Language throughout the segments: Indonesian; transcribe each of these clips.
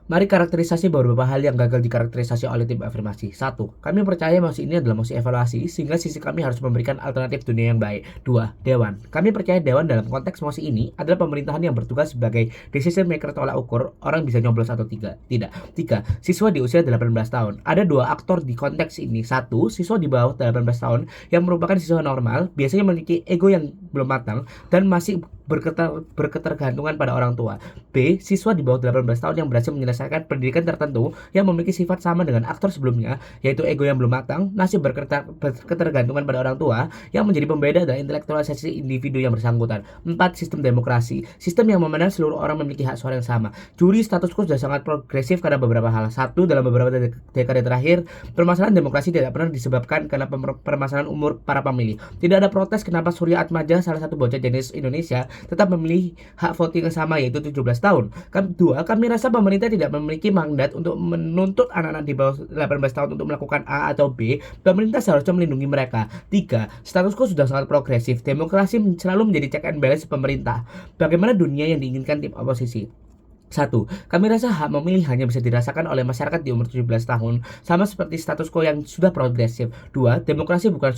Mari karakterisasi beberapa hal yang gagal dikarakterisasi oleh tim afirmasi. 1. Kami percaya mosi ini adalah mosi evaluasi, sehingga sisi kami harus memberikan alternatif dunia yang baik. 2. Dewan. Kami percaya dewan dalam konteks mosi ini adalah pemerintahan yang bertugas sebagai decision maker tolak ukur orang bisa nyoblos atau tidak. 3. Siswa di usia 18 tahun. Ada dua aktor di konteks ini. 1. Siswa di bawah 18 tahun yang merupakan siswa normal, biasanya memiliki ego yang belum matang dan masih berketergantungan pada orang tua. B. Siswa di bawah 18 tahun yang berhasil menyelesaikan pendidikan tertentu yang memiliki sifat sama dengan aktor sebelumnya, yaitu ego yang belum matang, masih berketergantungan pada orang tua, yang menjadi pembeda adalah intelektualisasi individu yang bersangkutan. 4. Sistem demokrasi. Sistem yang memandang seluruh orang memiliki hak suara yang sama. Juri status quo sudah sangat progresif karena beberapa hal. 1. Dalam beberapa dekade terakhir, permasalahan demokrasi tidak pernah disebabkan karena permasalahan umur para pemilih. Tidak ada protes kenapa Surya Atmaja, salah satu bocah jenis Indonesia, tetap memilih hak voting yang sama, yaitu 17 tahun. Kedua, kami rasa pemerintah tidak memiliki mandat untuk menuntut anak-anak di bawah 18 tahun untuk melakukan A atau B. Pemerintah seharusnya melindungi mereka. 3. Status quo sudah sangat progresif. Demokrasi selalu menjadi check and balance pemerintah. Bagaimana dunia yang diinginkan tim oposisi? 1. Kami rasa hak memilih hanya bisa dirasakan oleh masyarakat di umur 17 tahun, sama seperti status quo yang sudah progresif. 2. Demokrasi bukan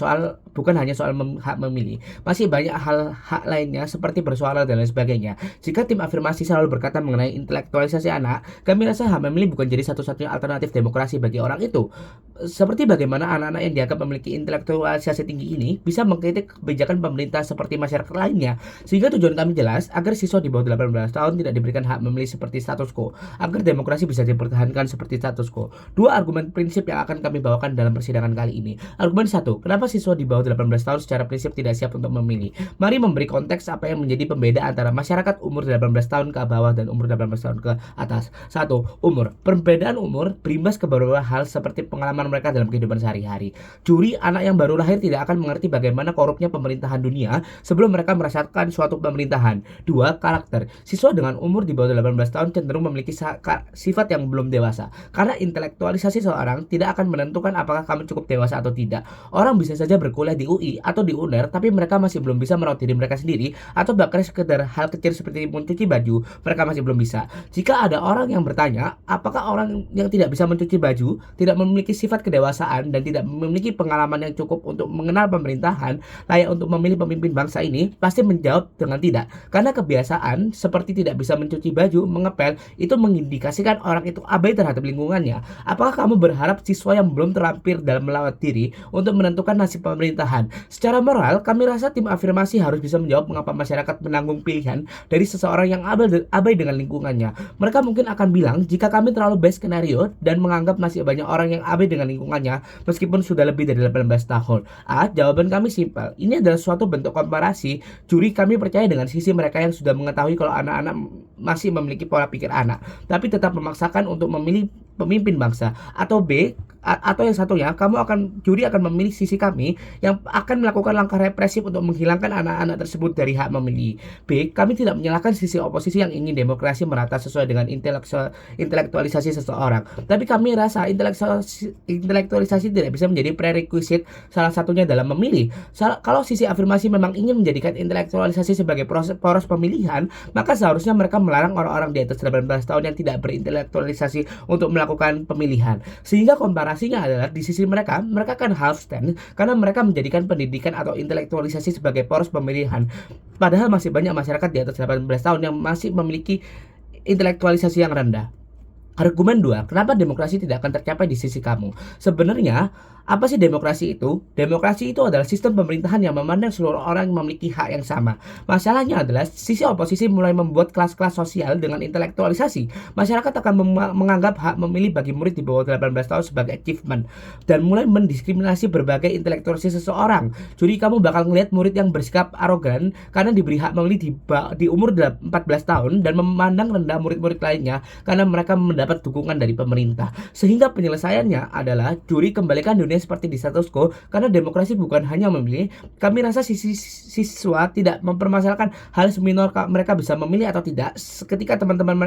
hanya soal hak memilih. Masih banyak hak lainnya seperti bersuara dan lain sebagainya. Jika tim afirmasi selalu berkata mengenai intelektualisasi anak, kami rasa hak memilih bukan jadi satu-satunya alternatif demokrasi bagi orang itu. Seperti bagaimana anak-anak yang dianggap memiliki intelektualisasi tinggi ini bisa mengkritik kebijakan pemerintah seperti masyarakat lainnya. Sehingga tujuan kami jelas, agar siswa di bawah 18 tahun tidak diberikan hak memilih seperti status quo, agar demokrasi bisa dipertahankan seperti status quo. Dua argumen prinsip yang akan kami bawakan dalam persidangan kali ini. Argumen 1, kenapa siswa di bawah 18 tahun secara prinsip tidak siap untuk memilih? Mari memberi konteks apa yang menjadi pembeda antara masyarakat umur 18 tahun ke bawah dan umur 18 tahun ke atas. 1. Umur. Perbedaan umur berimbas ke beberapa hal seperti pengalaman mereka dalam kehidupan sehari-hari. Juri, anak yang baru lahir tidak akan mengerti bagaimana korupnya pemerintahan dunia sebelum mereka merasakan suatu pemerintahan. 2. Karakter. Siswa dengan umur di bawah 18 tahun cenderung memiliki sifat yang belum dewasa. Karena intelektualisasi seorang tidak akan menentukan apakah kamu cukup dewasa atau tidak. Orang bisa saja berkuliah di UI atau di UNER, tapi mereka masih belum bisa merawat diri mereka sendiri, atau bahkan sekedar hal kecil seperti mencuci baju, mereka masih belum bisa. Jika ada orang yang bertanya, apakah orang yang tidak bisa mencuci baju, tidak memiliki sifat kedewasaan, dan tidak memiliki pengalaman yang cukup untuk mengenal pemerintahan, layak untuk memilih pemimpin bangsa ini, pasti menjawab dengan tidak. Karena kebiasaan seperti tidak bisa mencuci baju, ngepel, itu mengindikasikan orang itu abai terhadap lingkungannya. Apakah kamu berharap siswa yang belum terlampir dalam melawat diri untuk menentukan nasib pemerintahan? Secara moral, kami rasa tim afirmasi harus bisa menjawab mengapa masyarakat menanggung pilihan dari seseorang yang abai dengan lingkungannya. Mereka mungkin akan bilang, jika kami terlalu best skenario dan menganggap masih banyak orang yang abai dengan lingkungannya meskipun sudah lebih dari 18 tahun. Jawaban kami simpel. Ini adalah suatu bentuk komparasi. Juri, kami percaya dengan sisi mereka yang sudah mengetahui kalau anak-anak masih memiliki pola pikir anak, tapi tetap memaksakan untuk memilih pemimpin bangsa. Atau B, atau yang satunya, juri akan memilih sisi kami yang akan melakukan langkah represif untuk menghilangkan anak-anak tersebut dari hak memilih. B, kami tidak menyalahkan sisi oposisi yang ingin demokrasi merata sesuai dengan intelektualisasi seseorang, tapi kami rasa intelektualisasi tidak bisa menjadi prerequisite salah satunya dalam memilih. Kalau sisi afirmasi memang ingin menjadikan intelektualisasi sebagai poros pemilihan, maka seharusnya mereka melarang orang-orang di atas 18 tahun yang tidak berintelektualisasi untuk melakukan pemilihan. Sehingga komparasinya adalah di sisi mereka akan half stand karena mereka menjadikan pendidikan atau intelektualisasi sebagai poros pemilihan. Padahal masih banyak masyarakat di atas 18 tahun yang masih memiliki intelektualisasi yang rendah. Argumen 2, kenapa demokrasi tidak akan tercapai di sisi kamu? Sebenarnya, apa sih demokrasi itu? Demokrasi itu adalah sistem pemerintahan yang memandang seluruh orang memiliki hak yang sama. Masalahnya adalah sisi oposisi mulai membuat kelas-kelas sosial dengan intelektualisasi. Masyarakat akan menganggap hak memilih bagi murid di bawah 18 tahun sebagai achievement dan mulai mendiskriminasi berbagai intelektualisasi seseorang. Jadi kamu bakal ngelihat murid yang bersikap arogan karena diberi hak memilih di umur 14 tahun dan memandang rendah murid-murid lainnya karena mereka mendapat dukungan dari pemerintah. Sehingga penyelesaiannya adalah juri kembalikan dunia seperti di status quo karena demokrasi bukan hanya memilih. Kami rasa siswa tidak mempermasalahkan hal seminor mereka bisa memilih atau tidak ketika teman-teman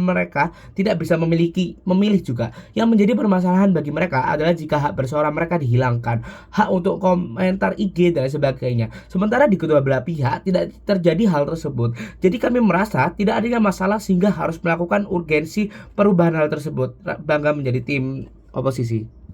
mereka tidak bisa memilih juga. Yang menjadi permasalahan bagi mereka adalah jika hak bersuara mereka dihilangkan, hak untuk komentar IG dan sebagainya. Sementara di kedua belah pihak tidak terjadi hal tersebut. Jadi kami merasa tidak adanya masalah sehingga harus melakukan urgensi perubahan perubahan hal tersebut, bangga menjadi tim oposisi.